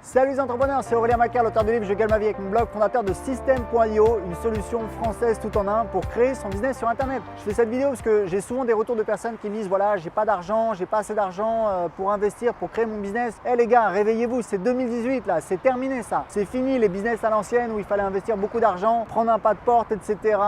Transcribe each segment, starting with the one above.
Salut les entrepreneurs, c'est Aurélien Macar, l'auteur du livre Je gagne ma vie avec mon blog, fondateur de System.io, une solution française tout en un pour créer son business sur internet. Je fais cette vidéo parce que j'ai souvent des retours de personnes qui me disent voilà, j'ai pas d'argent, j'ai pas assez d'argent pour investir, pour créer mon business. Eh les gars, réveillez-vous, c'est 2018 là, c'est terminé ça. C'est fini les business à l'ancienne où il fallait investir beaucoup d'argent, prendre un pas de porte, etc.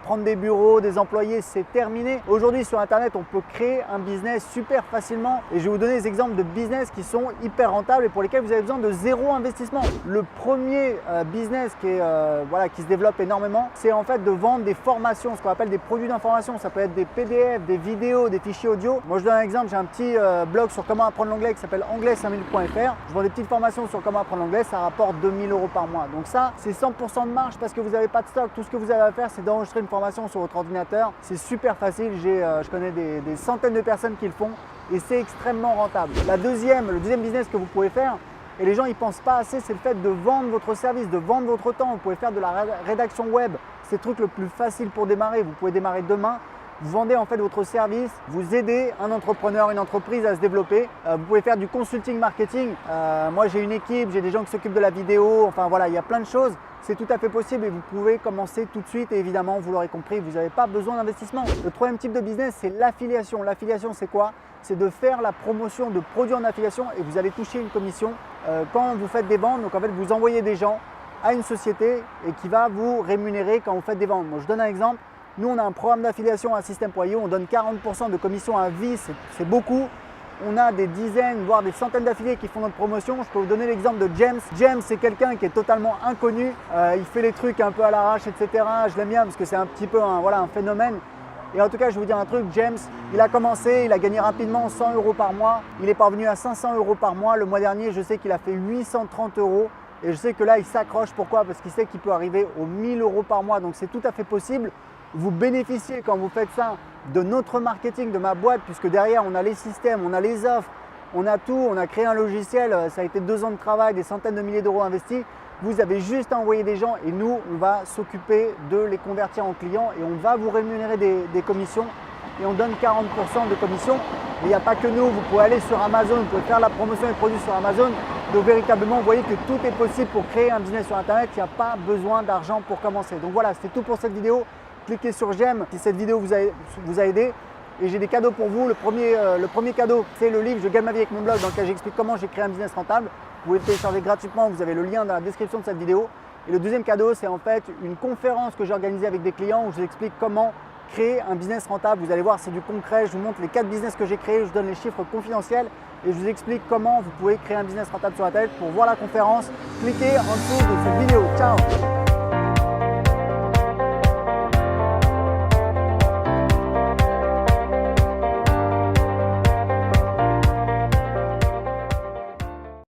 Prendre des bureaux, des employés, c'est terminé. Aujourd'hui sur internet, on peut créer un business super facilement et je vais vous donner des exemples de business qui sont hyper rentables et pour lesquels vous avez besoin de zéro investissement. Le premier business qui se développe énormément, c'est en fait de vendre des formations, ce qu'on appelle des produits d'information. Ça peut être des PDF, des vidéos, des fichiers audio. Moi je donne un exemple, j'ai un petit blog sur comment apprendre l'anglais qui s'appelle anglais5000.fr. Je vends des petites formations sur comment apprendre l'anglais, ça rapporte 2000 € par mois. Donc ça, c'est 100% de marge parce que vous n'avez pas de stock. Tout ce que vous avez à faire, c'est d'enregistrer une formation sur votre ordinateur. C'est super facile, je connais des centaines de personnes qui le font et c'est extrêmement rentable. Le deuxième business que vous pouvez faire, et les gens n'y pensent pas assez, c'est le fait de vendre votre service, de vendre votre temps. Vous pouvez faire de la rédaction web, c'est le truc le plus facile pour démarrer. Vous pouvez démarrer demain. Vous vendez en fait votre service, vous aidez un entrepreneur, une entreprise à se développer. Vous pouvez faire du consulting marketing. Moi j'ai une équipe, j'ai des gens qui s'occupent de la vidéo. Enfin voilà, il y a plein de choses. C'est tout à fait possible et vous pouvez commencer tout de suite. Et évidemment, vous l'aurez compris, vous n'avez pas besoin d'investissement. Le troisième type de business, c'est l'affiliation. L'affiliation, c'est quoi? C'est de faire la promotion de produits en affiliation et vous allez toucher une commission quand vous faites des ventes. Donc en fait, vous envoyez des gens à une société et qui va vous rémunérer quand vous faites des ventes. Moi, je donne un exemple. Nous, on a un programme d'affiliation à System.io. On donne 40% de commission à vie, c'est beaucoup. On a des dizaines, voire des centaines d'affiliés qui font notre promotion. Je peux vous donner l'exemple de James. James, c'est quelqu'un qui est totalement inconnu. Il fait les trucs un peu à l'arrache, etc. Je l'aime bien parce que c'est un petit peu un phénomène. Et en tout cas, je vais vous dire un truc, James, il a commencé, il a gagné rapidement 100 € par mois. Il est parvenu à 500 € par mois. Le mois dernier, je sais qu'il a fait 830 €. Et je sais que là, il s'accroche. Pourquoi? Parce qu'il sait qu'il peut arriver aux 1000 € par mois. Donc, c'est tout à fait possible. Vous bénéficiez quand vous faites ça de notre marketing, de ma boîte, puisque derrière, on a les systèmes, on a les offres, on a tout. On a créé un logiciel. Ça a été 2 ans de travail, des centaines de milliers d'euros investis. Vous avez juste à envoyer des gens et nous, on va s'occuper de les convertir en clients et on va vous rémunérer des commissions et on donne 40% de commissions. Mais il n'y a pas que nous, vous pouvez aller sur Amazon, vous pouvez faire la promotion des produits sur Amazon. Donc véritablement, vous voyez que tout est possible pour créer un business sur Internet. Il n'y a pas besoin d'argent pour commencer. Donc voilà, c'est tout pour cette vidéo. Cliquez sur j'aime si cette vidéo vous a aidé. Et j'ai des cadeaux pour vous. Le premier cadeau, c'est le livre Je gagne ma vie avec mon blog dans lequel j'explique comment j'ai créé un business rentable. Vous pouvez le télécharger gratuitement, vous avez le lien dans la description de cette vidéo. Et le deuxième cadeau, c'est en fait une conférence que j'ai organisée avec des clients où je vous explique comment créer un business rentable. Vous allez voir, c'est du concret. Je vous montre les 4 business que j'ai créés, je vous donne les chiffres confidentiels et je vous explique comment vous pouvez créer un business rentable sur Internet. Pour voir la conférence, cliquez en dessous de cette vidéo. Ciao!